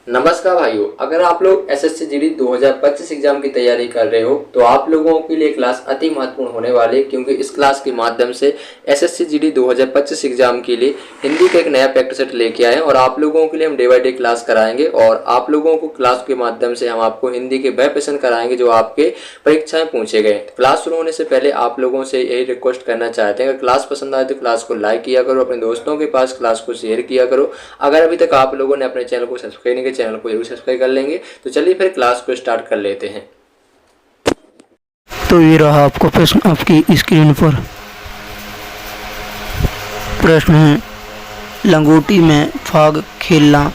नमस्कार भाइयों, अगर आप लोग एसएससी जीडी 2025 एग्जाम की तैयारी कर रहे हो तो आप लोगों के लिए क्लास अति महत्वपूर्ण होने वाली है, क्योंकि इस क्लास के माध्यम से एसएससी जीडी 2025 एग्जाम के लिए हिंदी का एक नया प्रैक्टिस सेट लेके आए हैं और आप लोगों के लिए हम डे बाय डे क्लास कराएंगे और आप लोगों को क्लास के माध्यम से हम आपको हिंदी के वह प्रश्न कराएंगे जो आपके परीक्षाएं पूछे गए। क्लास शुरू होने से पहले आप लोगों से यही रिक्वेस्ट करना चाहते हैं, अगर क्लास पसंद आए तो क्लास को लाइक किया करो, अपने दोस्तों के पास क्लास को शेयर किया करो। अगर अभी तक आप लोगों ने अपने चैनल को सब्सक्राइब नहीं किया, चैनल को जरूर सब्सक्राइब कर लेंगे। तो चलिए फिर क्लास को स्टार्ट कर लेते हैं। तो ये रहा आपका प्रश्न आपकी स्क्रीन पर। प्रश्न है, लंगोटी में फाग खेलना,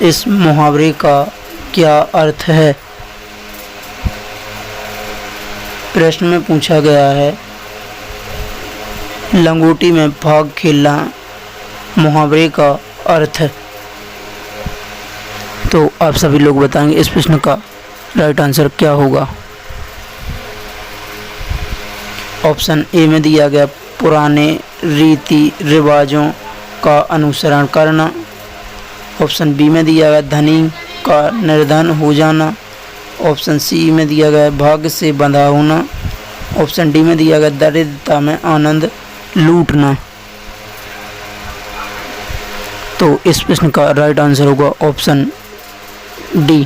इस मुहावरे का क्या अर्थ है? प्रश्न में पूछा गया है, लंगोटी में फाग खेलना मुहावरे का अर्थ है। तो आप सभी लोग बताएंगे इस प्रश्न का राइट आंसर क्या होगा। ऑप्शन ए में दिया गया पुराने रीति रिवाजों का अनुसरण करना। ऑप्शन बी में दिया गया धनी का निर्धन हो जाना। ऑप्शन सी में दिया गया भाग्य से बंधा होना। ऑप्शन डी में दिया गया दरिद्रता में आनंद लूटना। तो इस प्रश्न का राइट आंसर होगा ऑप्शन डी,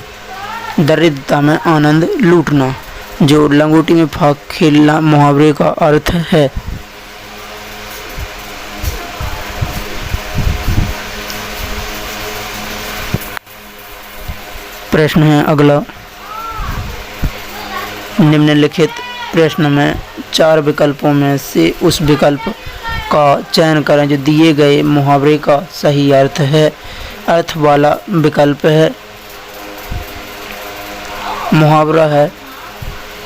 दरिद्रता में आनंद लूटना, जो लंगोटी में फाग खेलना मुहावरे का अर्थ है। प्रश्न है अगला, निम्नलिखित प्रश्न में 4 विकल्पों में से उस विकल्प का चयन करें जो दिए गए मुहावरे का सही अर्थ है। अर्थ वाला विकल्प है, मुहावरा है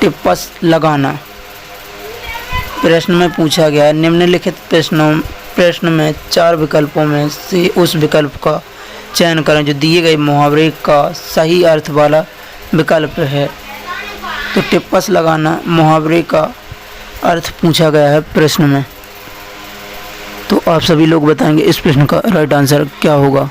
टिप्पस लगाना। प्रश्न में पूछा गया, निम्नलिखित प्रश्न में 4 विकल्पों में से उस विकल्प का चयन करें जो दिए गए मुहावरे का सही अर्थ वाला विकल्प है। तो टिप्पस लगाना मुहावरे का अर्थ पूछा गया है प्रश्न में। तो आप सभी लोग बताएंगे इस प्रश्न का राइट आंसर क्या होगा।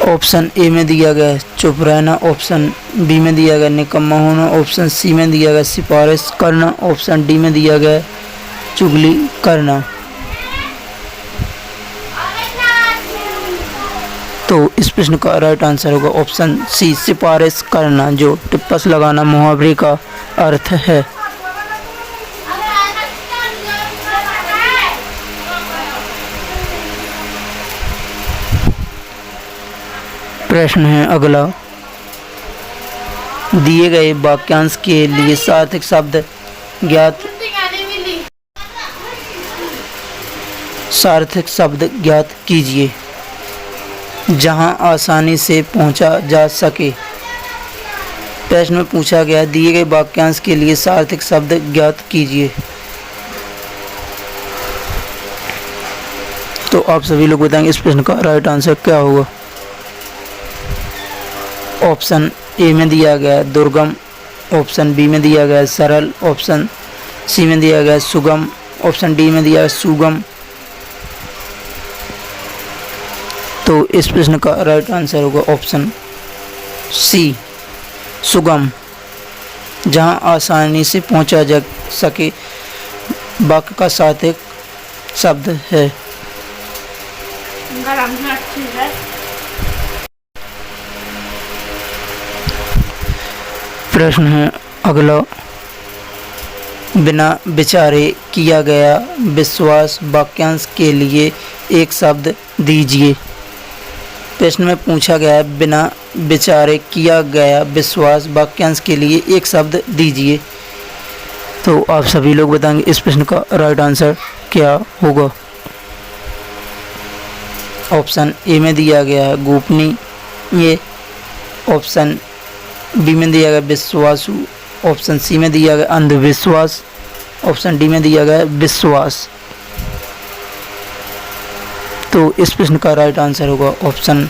ऑप्शन ए में दिया गया चुप रहना। ऑप्शन बी में दिया गया निकम्मा होना। ऑप्शन सी में दिया गया सिफारिश करना। ऑप्शन डी में दिया गया चुगली करना। तो इस प्रश्न का राइट आंसर होगा ऑप्शन सी, सिफारिश करना, जो टिप्पस लगाना मुहावरे का अर्थ है। प्रश्न है अगला, दिए गए वाक्यांश के लिए सार्थक शब्द ज्ञात कीजिए जहां आसानी से पहुंचा जा सके। प्रश्न में पूछा गया, दिए गए वाक्यांश के लिए सार्थक शब्द ज्ञात कीजिए। तो आप सभी लोग बताएंगे इस प्रश्न का राइट आंसर क्या होगा। ऑप्शन ए में दिया गया दुर्गम। ऑप्शन बी में दिया गया सरल। ऑप्शन सी में दिया गया सुगम। ऑप्शन डी में दिया गया सुगम। तो इस प्रश्न का राइट आंसर होगा ऑप्शन सी, सुगम, जहां आसानी से पहुंचा जा सके वाक्य का सार्थक शब्द है। प्रश्न है अगला, बिना विचारे किया गया विश्वास वाक्यांश के लिए एक शब्द दीजिए। प्रश्न में पूछा गया है, बिना विचारे किया गया विश्वास वाक्यांश के लिए एक शब्द दीजिए। तो आप सभी लोग बताएंगे इस प्रश्न का राइट आंसर क्या होगा। ऑप्शन ए में दिया गया है गोपनीय। ऑप्शन बी में दिया गया विश्वासु। ऑप्शन सी में दिया गया अंधविश्वास। ऑप्शन डी में दिया गया विश्वास। तो इस प्रश्न का राइट आंसर होगा ऑप्शन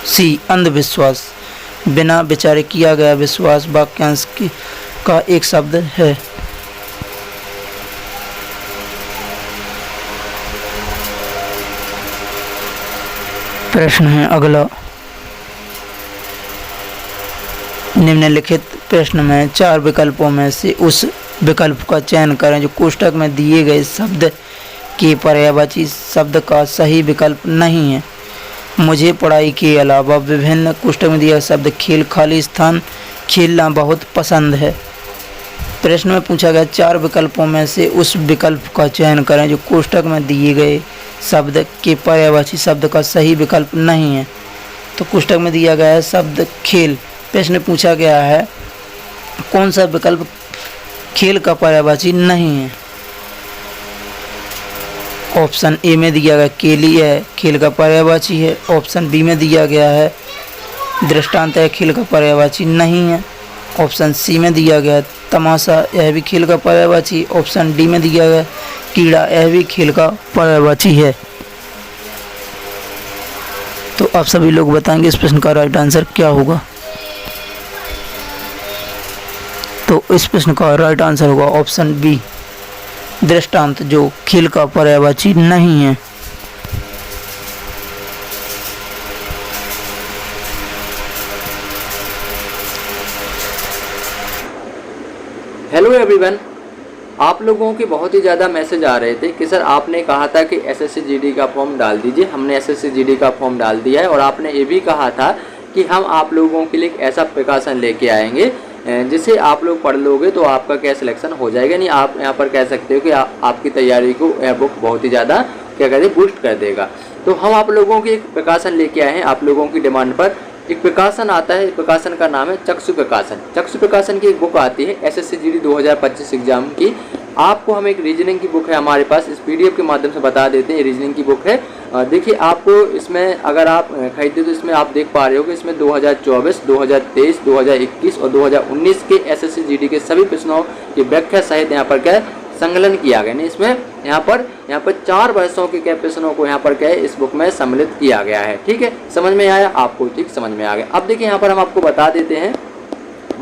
सी, अंधविश्वास। बिना विचारे किया गया विश्वास वाक्यांश का एक शब्द है। प्रश्न है अगला, निम्नलिखित प्रश्न में 4 विकल्पों में से उस विकल्प का चयन करें जो कोष्ठक में दिए गए शब्द के पर्यायवाची शब्द का सही विकल्प नहीं है। मुझे पढ़ाई के अलावा विभिन्न कोष्ठक में दिया शब्द खेल, खाली स्थान, खेलना बहुत पसंद है। प्रश्न में पूछा गया 4 विकल्पों में से उस विकल्प का चयन करें जो कोष्ठक में दिए गए शब्द के पर्यायवाची शब्द का सही विकल्प नहीं है। तो कोष्ठक में दिया गया है शब्द खेल। प्रश्न में पूछा गया है कौन सा विकल्प खेल का पर्यायवाची नहीं है। ऑप्शन ए में दिया गया केली है, खेल का पर्यायवाची है। ऑप्शन बी में दिया गया है दृष्टांत है, खेल का पर्यायवाची नहीं है। ऑप्शन सी में दिया गया तमाशा, यह भी खेल का पर्यायवाची। ऑप्शन डी में दिया गया कीड़ा, यह भी खेल का पर्यायवाची है। तो आप सभी लोग बताएंगे इस प्रश्न का राइट आंसर क्या होगा। तो इस प्रश्न का राइट आंसर होगा ऑप्शन बी दृष्टांत, जो खेल का पर्यायवाची नहीं है। हेलो एवरीवन, आप लोगों के बहुत ही ज़्यादा मैसेज आ रहे थे कि सर आपने कहा था कि एसएससी जीडी का फॉर्म डाल दीजिए। हमने एसएससी जीडी का फॉर्म डाल दिया है और आपने ये भी कहा था कि हम आप लोगों के लिए एक ऐसा प्रकाशन लेके आएंगे जिसे आप लोग पढ़ लोगे तो आपका क्या सिलेक्शन हो जाएगा। नहीं, आप यहाँ पर कह सकते हो कि आपकी तैयारी को यह बुक बहुत ही ज़्यादा क्या कहते हैं बूस्ट कर देगा। तो हम आप लोगों की एक प्रकाशन लेके आए हैं। आप लोगों की डिमांड पर एक प्रकाशन आता है। प्रकाशन का नाम है चक्षु प्रकाशन। चक्षु प्रकाशन की एक बुक आती है एसएससी जीडी 2025 एग्जाम की। आपको हम एक रीजनिंग की बुक है हमारे पास, इस पीडीएफ के माध्यम से बता देते हैं। रीजनिंग की बुक है। देखिए, आपको इसमें अगर आप खरीदते तो इसमें आप देख पा रहे हो कि इसमें 2024, 2023, 2021 और 2019 के एसएससी जीडी के सभी प्रश्नों की व्याख्या सहित यहाँ पर क्या है संकलन किया गया। नहीं, इसमें यहाँ पर 4 वर्षों के क्या प्रश्नों को यहाँ पर क्या है इस बुक में सम्मिलित किया गया है। ठीक है, समझ में आया आपको? ठीक, समझ में आ गया। अब देखिए यहाँ पर हम आपको बता देते हैं,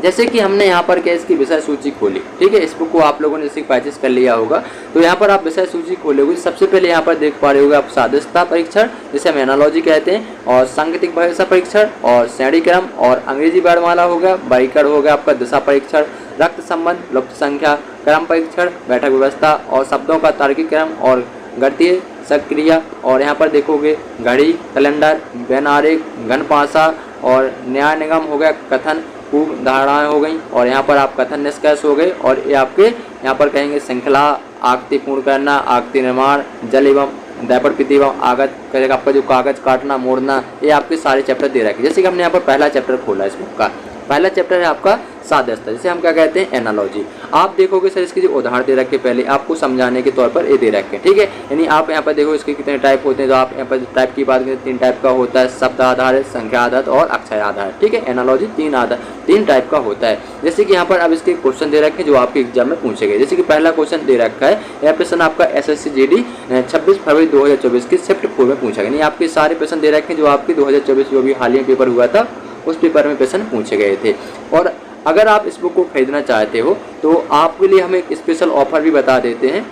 जैसे कि हमने यहाँ पर क्या इसकी विषय सूची खोली। ठीक है, इस बुक को आप लोगों ने जैसे परचेस कर लिया होगा तो यहाँ पर आप विषय सूची खोलोगे। सबसे पहले यहाँ पर देख पा रहे होगे आप सादृश्यता परीक्षण, जिसे हम एनालॉजी कहते हैं, और सांकेतिक भाषा परीक्षण, और श्रेणी क्रम, और अंग्रेजी वर्णमाला हो गया, बाइकर हो गया आपका दिशा परीक्षण, रक्त संबंध, लुप्त संख्या, क्रम परीक्षण, बैठक व्यवस्था, और शब्दों का तार्किक क्रम, और गणितीय सक्रिया, और यहाँ पर देखोगे घड़ी, कैलेंडर, व्यन आरेख, घन पासा, और न्याय निगम हो गया, कथन पूर्व धारणाएं हो गई, और यहाँ पर आप कथन निष्कर्ष हो गए, और ये आपके यहाँ पर कहेंगे श्रृंखला, आकृति पूर्ण करना, आकृति निर्माण, जल एवं दैपट एवं आगत करेगा आपका जो कागज काटना मोड़ना, ये आपके सारे चैप्टर दे रखे। जैसे कि हमने यहाँ पर पहला चैप्टर खोला इस बुक का। पहला चैप्टर है आपका सादृश्यता, जिसे हम क्या कहते हैं एनालॉजी। आप देखोगे सर इसके जो उदाहरण दे रखे पहले आपको समझाने के तौर पर ये दे रखे। ठीक है, यानी आप यहाँ पर देखो इसके कितने टाइप होते हैं। तो आप यहाँ पर टाइप की बात करें 3 टाइप का होता है, शब्द आधारित, संख्या आधारित और अक्षर आधारित। ठीक है, एनालॉजी 3 टाइप का होता है। जैसे कि यहाँ पर अब इसके क्वेश्चन दे रखे जो आपके एग्जाम में पूछे गए। जैसे कि पहला क्वेश्चन दे रखा है, यह प्रश्न आपका एसएससी जीडी 26 फरवरी 2024 की शिफ्ट 4 में पूछा गया। यानी आपके सारे प्रश्न दे रखे जो आपके 2024 जो भी हाल ही पेपर हुआ था उस पेपर में प्रश्न पूछे गए थे। और अगर आप इस बुक को खरीदना चाहते हो तो आपके लिए हम एक स्पेशल ऑफर भी बता देते हैं।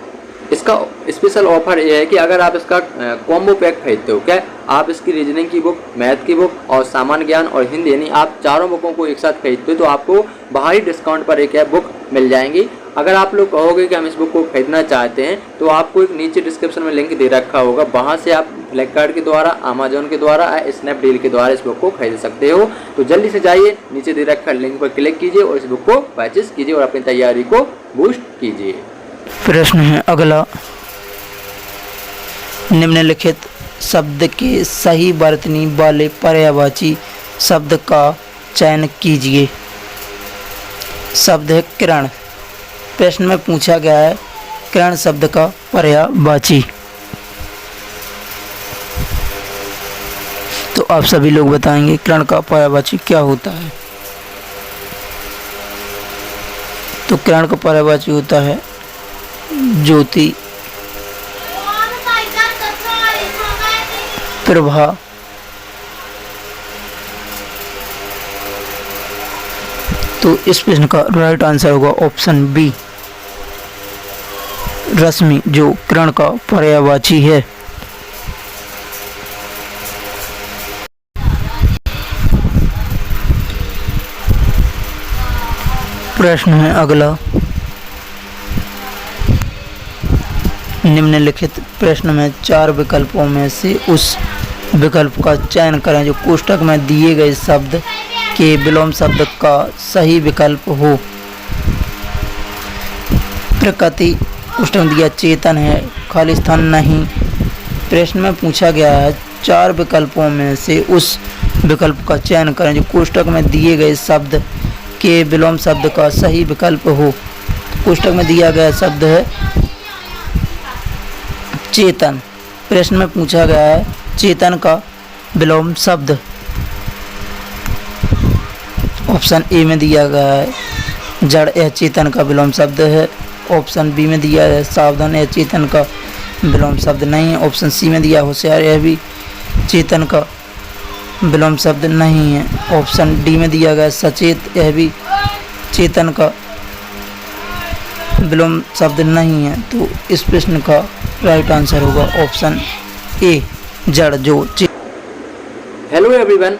इसका स्पेशल ऑफर ये है कि अगर आप इसका कॉम्बो पैक खरीदते हो, क्या आप इसकी रीजनिंग की बुक, मैथ की बुक और सामान्य ज्ञान और हिंदी, यानी आप चारों बुकों को एक साथ खरीदते हो तो आपको बाहरी डिस्काउंट पर एक बुक मिल जाएंगी। अगर आप लोग कहोगे कि हम इस बुक को खरीदना चाहते हैं तो आपको एक नीचे डिस्क्रिप्शन में लिंक दे रखा होगा, वहाँ से आप फ्लिपकार्ट के द्वारा, अमेजोन के द्वारा, स्नैपडील के द्वारा इस बुक को खरीद सकते हो। तो जल्दी से जाइए, नीचे दे रखा लिंक पर क्लिक कीजिए और इस बुक को परचेस कीजिए और अपनी तैयारी को बूस्ट कीजिए। प्रश्न है अगला, निम्नलिखित शब्द के सही वर्तनी वाले पर्यायवाची शब्द का चयन कीजिए। शब्द है किरण। प्रश्न में पूछा गया है किरण शब्द का पर्यायवाची। तो आप सभी लोग बताएंगे किरण का पर्यायवाची क्या होता है। तो किरण का पर्यायवाची होता है ज्योति, प्रभा, तो इस प्रश्न का राइट आंसर होगा ऑप्शन बी रश्मि, जो किरण का पर्यायवाची है। प्रश्न है अगला, निम्नलिखित प्रश्न में 4 विकल्पों में से उस विकल्प का चयन करें जो कोष्ठक में दिए गए शब्द के विलोम शब्द का सही विकल्प हो। प्रकृति कोष्ठक में दिया चेतन है, खाली स्थान नहीं। प्रश्न में पूछा गया है 4 विकल्पों में से उस विकल्प का चयन करें जो कोष्ठक में दिए गए शब्द के विलोम शब्द का सही विकल्प हो। कोष्ठक में दिया गया शब्द है चेतन। प्रश्न में पूछा गया है चेतन का विलोम शब्द। ऑप्शन ए में दिया गया है जड़, यह चेतन का विलोम शब्द है। ऑप्शन बी में दिया है सावधान, यह चेतन का विलोम शब्द नहीं है। ऑप्शन सी में दिया होशियार, यह भी चेतन का विलोम शब्द नहीं है। ऑप्शन डी में दिया गया सचेत, यह भी चेतन का विलोम शब्द नहीं है। तो इस प्रश्न का राइट आंसर होगा ऑप्शन ए जड़, जो हेलो एवरीवन,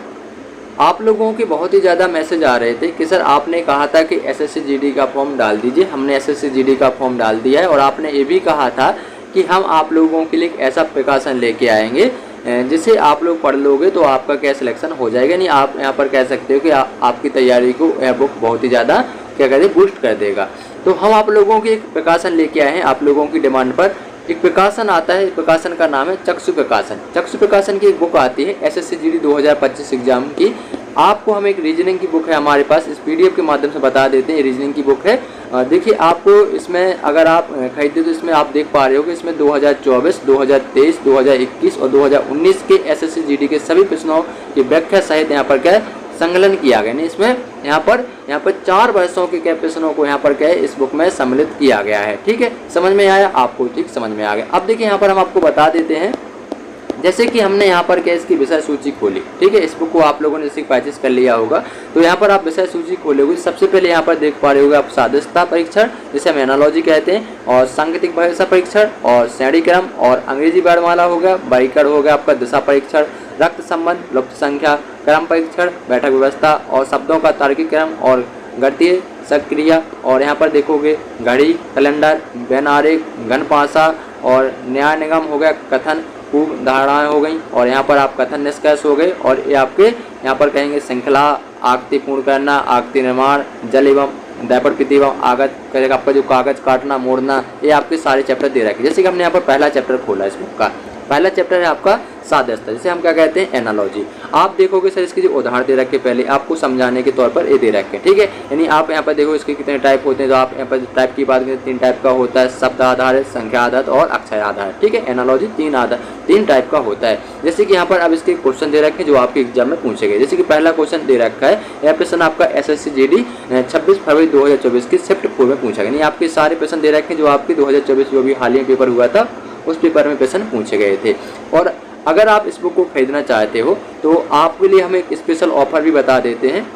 आप लोगों के बहुत ही ज़्यादा मैसेज आ रहे थे कि सर आपने कहा था कि एसएससी जीडी का फॉर्म डाल दीजिए। हमने एसएससी जीडी का फॉर्म डाल दिया है और आपने ये भी कहा था कि हम आप लोगों के लिए एक ऐसा प्रिकॉशन लेके आएंगे जिसे आप लोग पढ़ लोगे तो आपका क्या सिलेक्शन हो जाएगा। नहीं, आप यहाँ पर कह सकते हो कि आपकी तैयारी को यह बुक बहुत ही ज़्यादा क्या कहते हैं बूस्ट कर देगा। तो हम आप लोगों की एक प्रकाशन लेके आए हैं आप लोगों की डिमांड पर। एक प्रकाशन आता है, प्रकाशन का नाम है चक्षु प्रकाशन। चक्षु प्रकाशन की एक बुक आती है एसएससी जीडी 2025 एग्जाम की। आपको हम एक रीजनिंग की बुक है हमारे पास, इस पीडीएफ के माध्यम से बता देते हैं। रीजनिंग की बुक है, देखिए आपको इसमें अगर आप खरीदते तो इसमें आप देख पा रहे हो कि इसमें 2024, 2023, 2021 और 2019 के एसएससी जीडी के सभी प्रश्नों की व्याख्या सहित यहाँ पर क्या है संकलन किया गया। नहीं, इसमें यहाँ पर 4 वर्षों के क्या प्रश्नों को यहाँ पर क्या है इस बुक में सम्मिलित किया गया है। ठीक है, समझ में आया आपको? ठीक, समझ में आ गया। अब देखिए यहाँ पर हम आपको बता देते हैं, जैसे कि हमने यहाँ पर क्या इसकी विषय सूची खोली। ठीक है, इस बुक को आप लोगों ने जैसे परचेज कर लिया होगा तो यहाँ पर आप विषय सूची खोलोगे। सबसे पहले यहाँ पर देख पा रहे होगे आप सादृश्यता परीक्षण, जिसे हम एनालॉजी कहते हैं, और सांकेतिक भाषा परीक्षण, और श्रेणी क्रम, और अंग्रेजी वर्णमाला हो गया, बाइकड़ हो गया आपका दिशा परीक्षण, रक्त संबंध, लुप्त संख्या, क्रम परीक्षण, बैठक व्यवस्था, और शब्दों का तार्किक क्रम, और गणितीय सक्रिया, और यहाँ पर देखोगे घड़ी, कैलेंडर, व्यन आरेख, घन पासा, और न्याय निगम हो गया, कथन पूर्व धारणाएं हो गई, और यहाँ पर आप कथन निष्कर्ष हो गए, और ये आपके यहाँ पर कहेंगे श्रृंखला, आकृति पूर्ण करना, आकृति निर्माण, जल एवं दैपट एवं आगत करेगा आपका जो कागज काटना मोड़ना, ये आपके सारे चैप्टर दे रखे। जैसे कि हमने यहाँ पर पहला चैप्टर खोला इस बुक का, पहला चैप्टर है आपका सादृश्यता, जिसे हम क्या कहते हैं एनालॉजी। आप देखोगे सर इसकी जो उदाहरण दे रखे पहले आपको समझाने के तौर पर ये दे रखे। ठीक है, यानी आप यहाँ पर देखो इसके कितने टाइप होते हैं। तो आप यहाँ पर टाइप की बात करें 3 टाइप का होता है, शब्द आधारित, संख्या आधारित और अक्षर आधारित। ठीक है, एनालॉजी 3 टाइप का होता है। जैसे कि यहाँ पर अब इसके क्वेश्चन दे रखे जो आपके एग्जाम में पूछे गए। जैसे कि पहला क्वेश्चन दे रखा है, यह प्रश्न आपका एसएससी जीडी 26 फरवरी 2024 की शिफ्ट 4 में पूछा गया। यानी आपके सारे प्रश्न दे रखे जो आपके 2024 जो भी हालिया पेपर हुआ था उस पेपर में प्रश्न पूछे गए थे। और अगर आप इस बुक को खरीदना चाहते हो तो आपके लिए हम एक स्पेशल ऑफर भी बता देते हैं।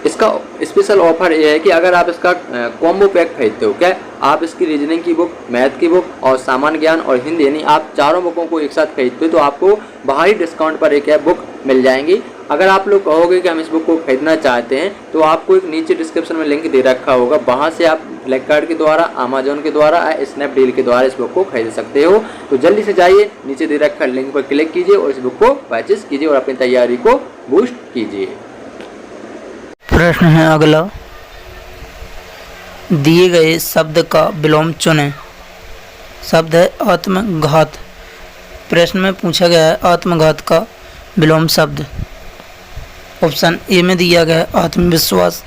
इसका स्पेशल ऑफर ये है कि अगर आप इसका कॉम्बो पैक खरीदते हो, क्या आप इसकी रीजनिंग की बुक, मैथ की बुक और सामान्य ज्ञान और हिंदी, यानी आप चारों बुकों को एक साथ खरीदते हो तो आपको बाहरी डिस्काउंट पर एक बुक मिल जाएंगी। अगर आप लोग कहोगे कि हम इस बुक को खरीदना चाहते हैं तो आपको एक नीचे डिस्क्रिप्शन में लिंक दे रखा होगा, वहाँ से आप फ्लिपकार्ट के द्वारा, अमेजोन के द्वारा, स्नैपडील के द्वारा इस बुक को खरीद सकते हो। तो जल्दी से जाइए, नीचे दे रखा लिंक पर क्लिक कीजिए और इस बुक को परचेज कीजिए और अपनी तैयारी को बूस्ट कीजिए। प्रश्न है अगला, दिए गए शब्द का विलोम चुनें। शब्द है आत्मघात। प्रश्न में पूछा गया है आत्मघात का विलोम शब्द। ऑप्शन ए में दिया गया है आत्मविश्वास,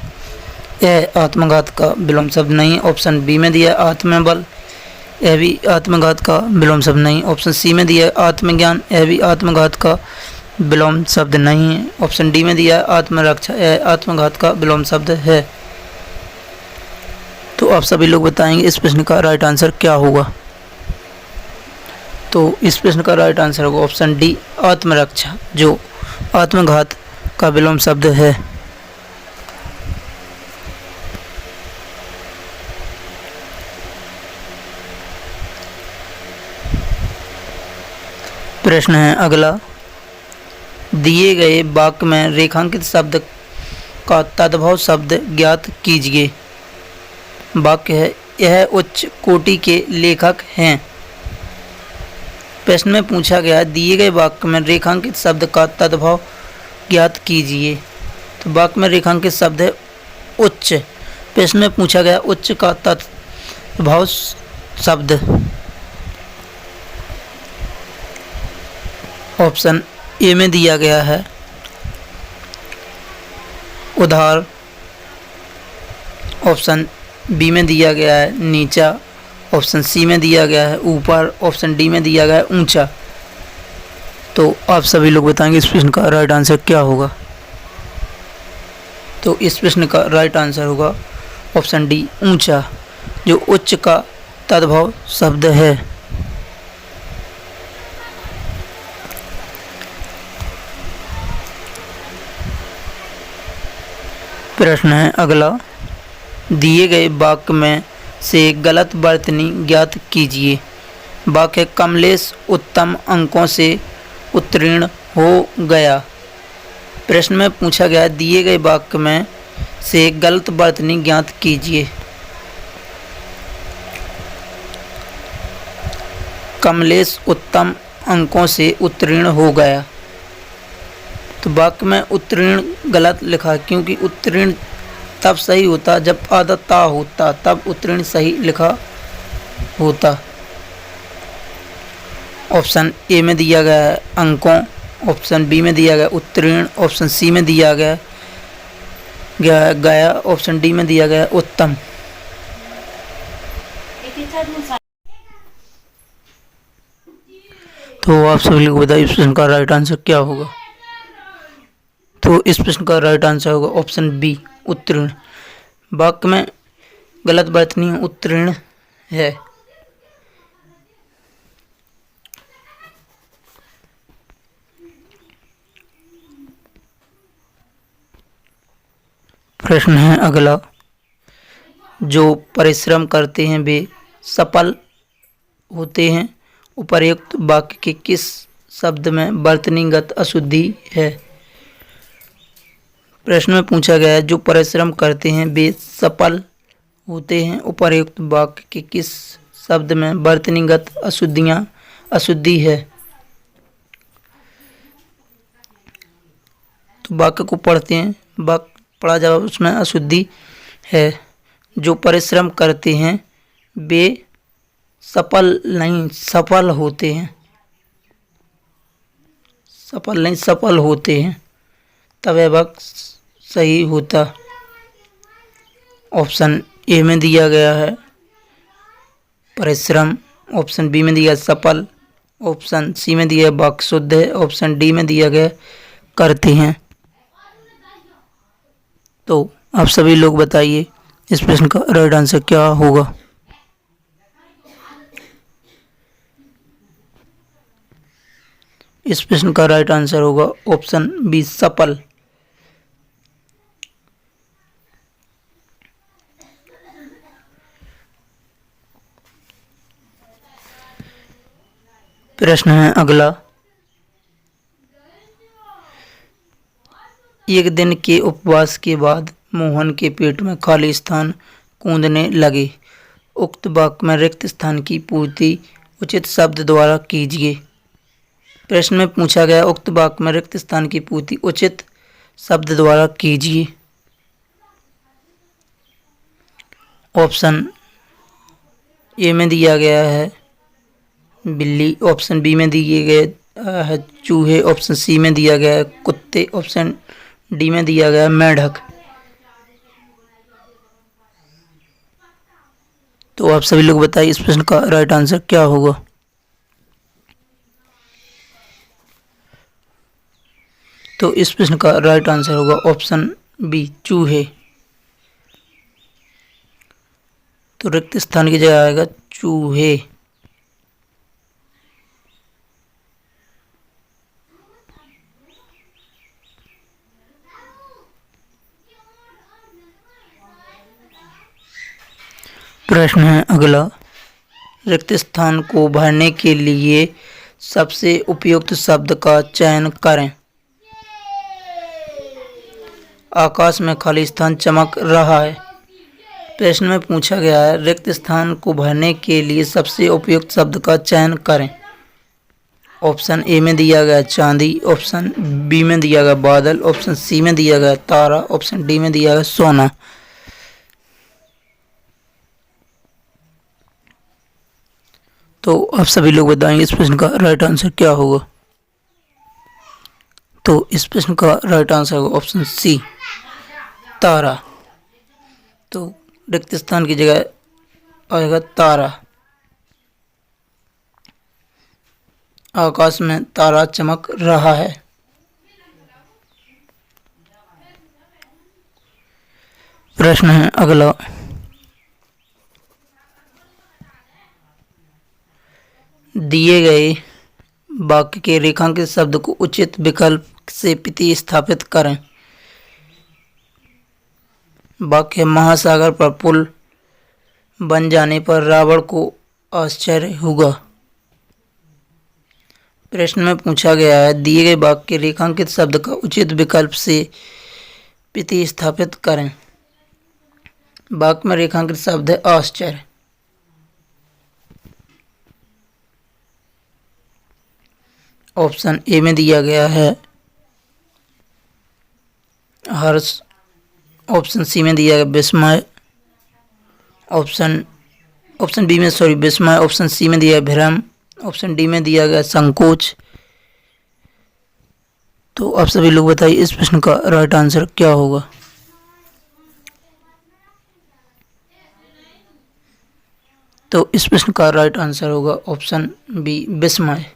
यह आत्मघात का विलोम शब्द नहीं। ऑप्शन बी में दिया आत्मबल, यह भी आत्मघात का विलोम शब्द नहीं। ऑप्शन सी में दिया आत्मज्ञान, यह भी आत्मघात का विलोम शब्द नहीं है। ऑप्शन डी में दिया आत्मरक्षा, यह आत्मघात का विलोम शब्द है। तो आप सभी लोग बताएंगे इस प्रश्न का राइट आंसर क्या होगा। तो इस प्रश्न का राइट आंसर होगा ऑप्शन डी आत्मरक्षा, जो आत्मघात का विलोम शब्द है। प्रश्न है अगला, दिए गए वाक्य में रेखांकित शब्द का तद्भव शब्द ज्ञात कीजिए। वाक्य है यह उच्च कोटि के लेखक हैं। प्रश्न में पूछा गया दिए गए वाक्य में रेखांकित शब्द का तद्भव ज्ञात कीजिए। तो वाक्य में रेखांकित शब्द है उच्च। प्रश्न में पूछा गया उच्च का तद्भव शब्द ऑप्शन ए में दिया गया है उधार, ऑप्शन बी में दिया गया है नीचा, ऑप्शन सी में दिया गया है ऊपर, ऑप्शन डी में दिया गया है ऊंचा। तो आप सभी लोग बताएंगे इस प्रश्न का राइट आंसर क्या होगा। तो इस प्रश्न का राइट आंसर होगा ऑप्शन डी ऊंचा, जो उच्च का तद्भव शब्द है। प्रश्न है अगला, दिए गए वाक्य में से गलत वर्तनी ज्ञात कीजिए। वाक्य कमलेश उत्तम अंकों से उत्तीर्ण हो गया। प्रश्न में पूछा गया दिए गए वाक्य में से गलत वर्तनी ज्ञात कीजिए। कमलेश उत्तम अंकों से उत्तीर्ण हो गया। तो वाक्य में उत्तीर्ण गलत लिखा है, क्योंकि उत्तीर्ण तब सही होता जब आधा ता होता, तब उत्तीर्ण सही लिखा होता। ऑप्शन ए में दिया गया है अंकों, ऑप्शन बी में दिया गया उत्तीर्ण, ऑप्शन सी में दिया गया ऑप्शन डी में दिया गया उत्तम। तो आप सभी लोग बताइए इस प्रश्न का राइट आंसर क्या होगा। तो इस प्रश्न का राइट आंसर होगा ऑप्शन बी उत्तीर्ण। वाक्य में गलत वर्तनी उत्तीर्ण है। प्रश्न है अगला, जो परिश्रम करते हैं वे सफल होते हैं। उपर्युक्त वाक्य के किस शब्द में वर्तनीगत अशुद्धि है। प्रश्न में पूछा गया है जो परिश्रम करते हैं वे सफल होते हैं। उपर्युक्त वाक्य के किस शब्द में वर्तनीगत अशुद्धि है। तो वाक्य को पढ़ते हैं, वाक्य पढ़ा जवाब उसमें अशुद्धि है। जो परिश्रम करते हैं वे सफल होते हैं। सफल होते हैं, तब यह वाक्य सही होता। ऑप्शन ए में दिया गया है परिश्रम, ऑप्शन बी में दिया सफल, ऑप्शन सी में दिया वाक्य शुद्ध है, ऑप्शन डी में दिया गया करते हैं। तो आप सभी लोग बताइए इस प्रश्न का राइट आंसर क्या होगा। इस प्रश्न का राइट आंसर होगा ऑप्शन बी सफल। प्रश्न है अगला, एक दिन के उपवास के बाद मोहन के पेट में खाली स्थान कूदने लगे। उक्त वाक्य में रिक्त स्थान की पूर्ति उचित शब्द द्वारा कीजिए। प्रश्न में पूछा गया उक्त वाक्य में रिक्त स्थान की पूर्ति उचित शब्द द्वारा कीजिए। ऑप्शन ए में दिया गया है बिल्ली, ऑप्शन बी में दिए गए है चूहे, ऑप्शन सी में दिया गया है कुत्ते, ऑप्शन डी में दिया गया है मेंढक। तो आप सभी लोग बताइए इस प्रश्न का राइट आंसर क्या होगा। तो इस प्रश्न का राइट आंसर होगा ऑप्शन बी चूहे। तो रिक्त स्थान की जगह आएगा चूहे। प्रश्न है अगला, रिक्त स्थान को भरने के लिए सबसे उपयुक्त शब्द का चयन करें। आकाश में खाली स्थान चमक रहा है। प्रश्न में पूछा गया है रिक्त स्थान को भरने के लिए सबसे उपयुक्त शब्द का चयन करें। ऑप्शन ए में दिया गया चांदी, ऑप्शन बी में दिया गया बादल, ऑप्शन सी में दिया गया तारा, ऑप्शन डी में दिया गया सोना। तो आप सभी लोग बताएंगे इस प्रश्न का राइट आंसर क्या होगा। तो इस प्रश्न का राइट आंसर होगा ऑप्शन सी तारा। तो रिक्त स्थान की जगह आएगा तारा। आकाश में तारा चमक रहा है। प्रश्न है अगला, दिए गए वाक्य के रेखांकित शब्द को उचित विकल्प से प्रतिस्थापित करें। वाक्य महासागर पर पुल बन जाने पर रावण को आश्चर्य हुआ। प्रश्न में पूछा गया है दिए गए वाक्य के रेखांकित शब्द का उचित विकल्प से प्रतिस्थापित करें। वाक्य में रेखांकित शब्द है आश्चर्य। ऑप्शन ए में दिया गया है हर्ष, ऑप्शन सी में दिया गया विस्मय, ऑप्शन बी में विस्मय, ऑप्शन सी में दिया भ्रम, ऑप्शन डी में दिया गया संकोच। तो आप सभी लोग बताइए इस प्रश्न का राइट आंसर क्या होगा। तो इस प्रश्न का राइट आंसर होगा ऑप्शन बी विस्मय।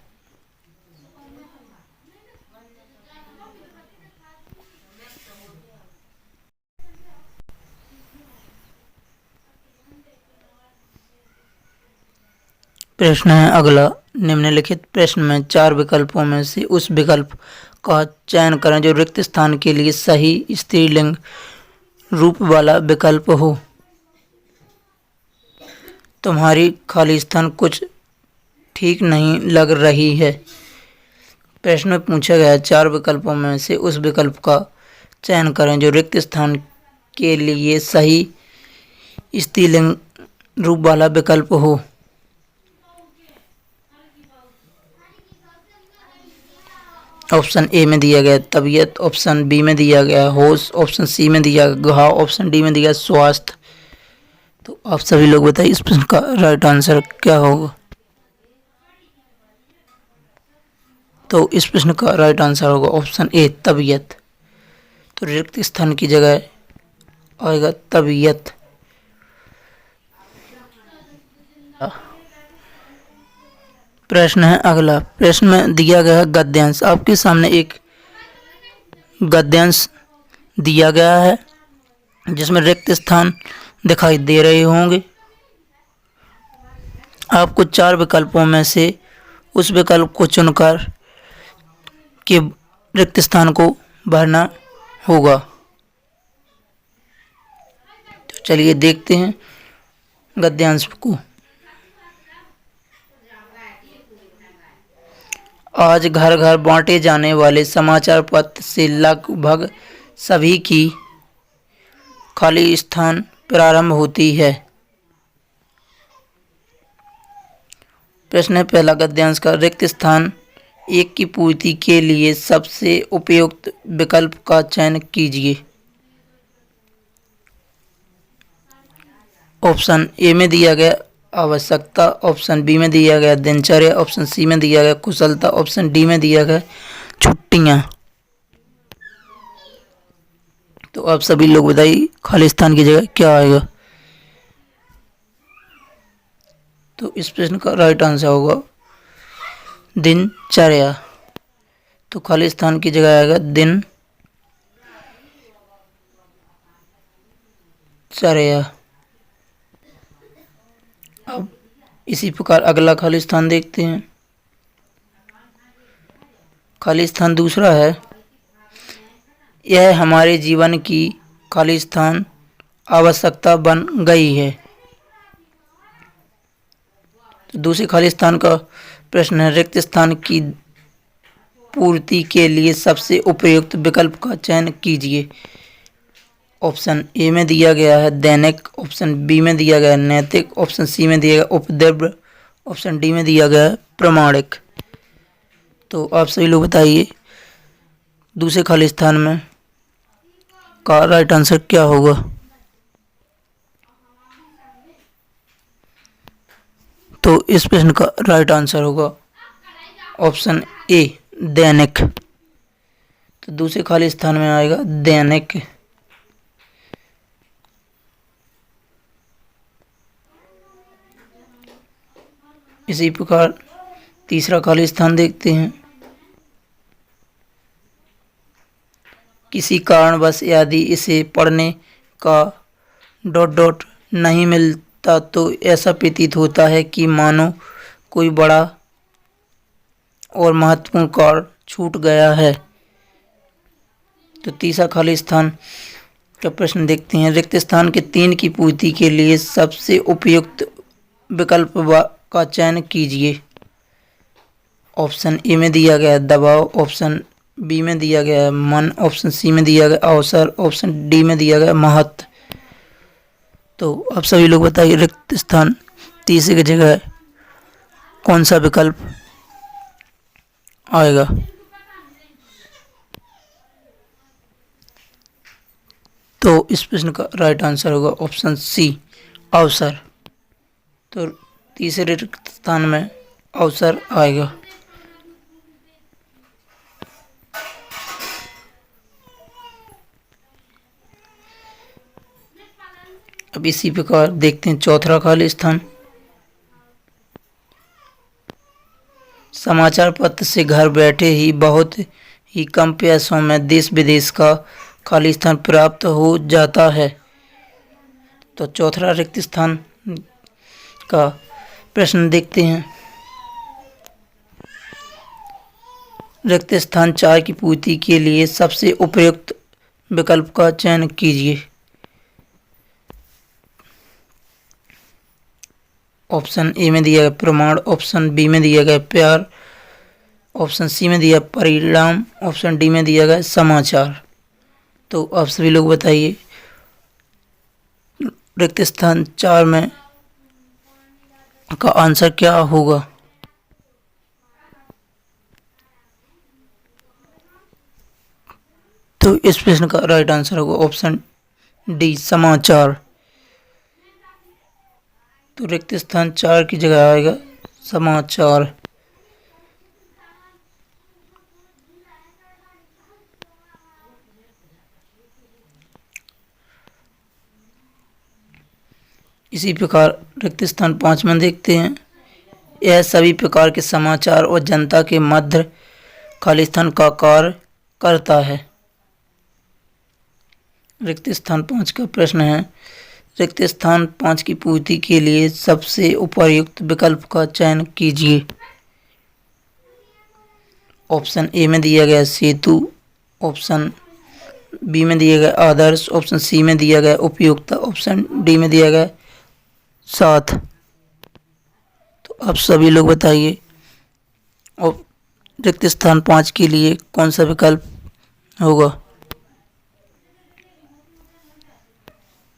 प्रश्न है अगला, निम्नलिखित प्रश्न में 4 विकल्पों में से उस विकल्प का चयन करें जो रिक्त स्थान के लिए सही स्त्रीलिंग रूप वाला विकल्प हो। तुम्हारी खाली स्थान कुछ ठीक नहीं लग रही है। प्रश्न में पूछा गया 4 विकल्पों में से उस विकल्प का चयन करें जो रिक्त स्थान के लिए सही स्त्रीलिंग रूप वाला विकल्प हो। ऑप्शन ए में दिया गया तबीयत, ऑप्शन बी में दिया गया होश, ऑप्शन सी में दिया गया घाव, ऑप्शन डी में दिया स्वास्थ्य। तो आप सभी लोग बताइए इस प्रश्न का राइट आंसर क्या होगा। तो इस प्रश्न का राइट आंसर होगा ऑप्शन ए तबीयत। तो रिक्त स्थान की जगह आएगा तबीयत। प्रश्न है अगला, प्रश्न में दिया गया है गद्यांश। आपके सामने एक गद्यांश दिया गया है जिसमें रिक्त स्थान दिखाई दे रहे होंगे। आपको 4 विकल्पों में से उस विकल्प को चुनकर के रिक्त स्थान को भरना होगा। तो चलिए देखते हैं गद्यांश को। आज घर घर बांटे जाने वाले समाचार पत्र से लगभग सभी की खाली स्थान प्रारंभ होती है। प्रश्न है पहला गद्यांश का रिक्त स्थान 1 की पूर्ति के लिए सबसे उपयुक्त विकल्प का चयन कीजिए। ऑप्शन ए में दिया गया आवश्यकता, ऑप्शन बी में दिया गया दिनचर्या, ऑप्शन सी में दिया गया कुशलता, ऑप्शन डी में दिया गया छुट्टियां। तो आप सभी लोग बताइए खाली स्थान की जगह क्या आएगा। तो इस प्रश्न का राइट आंसर होगा दिनचर्या। तो खाली स्थान की जगह आएगा दिनचर्या। अब इसी प्रकार अगला खाली स्थान देखते हैं। खाली स्थान दूसरा है, यह हमारे जीवन की खाली स्थान आवश्यकता बन गई है। तो दूसरे खाली स्थान का प्रश्न है रिक्त स्थान की पूर्ति के लिए सबसे उपयुक्त विकल्प का चयन कीजिए। ऑप्शन ए में दिया गया है दैनिक, ऑप्शन बी में दिया गया है नैतिक, ऑप्शन सी में दिया गया उपद्रव, ऑप्शन डी में दिया गया है प्रमाणिक। तो आप सभी लोग बताइए दूसरे खाली स्थान में का राइट आंसर क्या होगा। तो इस प्रश्न का राइट आंसर होगा ऑप्शन ए दैनिक। तो दूसरे खाली स्थान में आएगा दैनिक। इसी प्रकार तीसरा खाली स्थान देखते हैं। किसी कारणवश यदि इसे पढ़ने का डॉट डॉट नहीं मिलता तो ऐसा प्रतीत होता है कि मानो कोई बड़ा और महत्वपूर्ण कार्य छूट गया है। तो तीसरा खाली स्थान का प्रश्न देखते हैं। रिक्त स्थान के 3 की पूर्ति के लिए सबसे उपयुक्त विकल्प का चयन कीजिए। ऑप्शन ए में दिया गया है दबाव, ऑप्शन बी में दिया गया है मन, ऑप्शन सी में दिया गया अवसर, ऑप्शन डी में दिया गया महत्व। तो अब सभी लोग बताइए रिक्त स्थान तीसरे की जगह कौन सा विकल्प आएगा। तो इस प्रश्न का राइट आंसर होगा ऑप्शन सी अवसर। तो तीसरे रिक्त स्थान में अवसर आएगा। अब इसी प्रकार देखते हैं चौथा खाली स्थान। समाचार पत्र से घर बैठे ही बहुत ही कम पैसों में देश विदेश का खाली स्थान प्राप्त हो जाता है। तो चौथा रिक्त स्थान का प्रश्न देखते हैं। रिक्त स्थान 4 की पूर्ति के लिए सबसे उपयुक्त विकल्प का चयन कीजिए। ऑप्शन ए में दिया गया प्रमाण, ऑप्शन बी में दिया गया प्यार, ऑप्शन सी में दिया परिणाम, ऑप्शन डी में दिया गया समाचार। तो आप सभी लोग बताइए रिक्त स्थान 4 में का आंसर क्या होगा। तो इस प्रश्न का राइट आंसर होगा ऑप्शन डी समाचार। तो रिक्त स्थान 4 की जगह आएगा समाचार। इसी प्रकार रिक्त स्थान 5 में देखते हैं। यह सभी प्रकार के समाचार और जनता के मध्य खाली स्थान का कार्य करता है। रिक्त स्थान 5 का प्रश्न है। रिक्त स्थान 5 की पूर्ति के लिए सबसे उपयुक्त विकल्प का चयन कीजिए। ऑप्शन ए में दिया गया सेतु, ऑप्शन बी में दिया गया आदर्श, ऑप्शन सी में दिया गया उपयुक्त, ऑप्शन डी में दिया गया साथ। तो आप सभी लोग बताइए और रिक्त स्थान 5 के लिए कौन सा विकल्प होगा।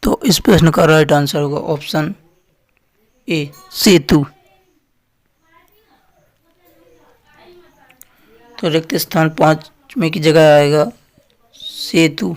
तो इस प्रश्न का राइट आंसर होगा ऑप्शन ए सेतु। तो रिक्त स्थान 5 में की जगह आएगा सेतु।